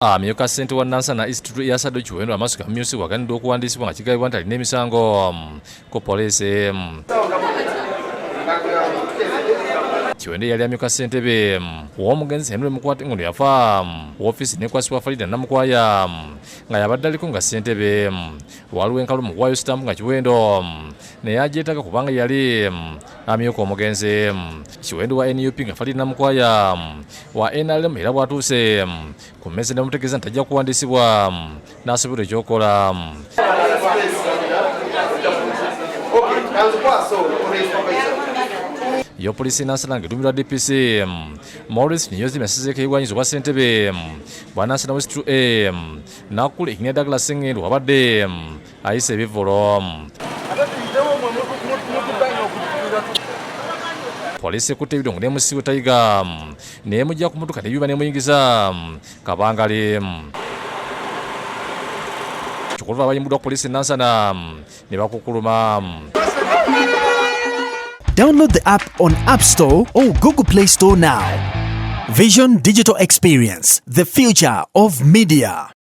Amyuka ssente wa Nansana East yasadde kiwendo amaaso ga music bagaaniddwa okuwandiisibwa nga kigambibwa nti alina emisango ku poliisi. Kiwendo yali amyuka ssentebe w'omugenzi Henry Mukwate ngono yafa woofiisi nekwasibwa Farida Namukwaya nga yabadde aliko nga ssentebe. Waliwo enkalu mu kuwaayo sitampu nga Kiwendo naye agyetaaga kubanga yali amyuka omugenzi. Kiwendo wa NUP nga Farida Namukwaya wa NRM era bw'atuuse ku mmeza nebamutegeeza nti ajja kuwandiisibwa n'asobola ekyokola. Yo polisi Nansana ng'eduumirwa DPC Maurice Niyozi yasizeeko ebigwanyizo bwa ssentebe bwa Nansana West 2A n'akula ekinnya Douglas Sengendo wabadde ayisa ebivvolo. Polisi ekutte ebidongo n'emusiiwa Tayiga n'emujja ku mmotoka n'ebyuma n'emuyingiza Kabangali. Kikuluba abayimbuddwa polisi Nansana ne bakukuluma. Download the app on App Store or Google Play Store now. Vision Digital Experience, the future of media.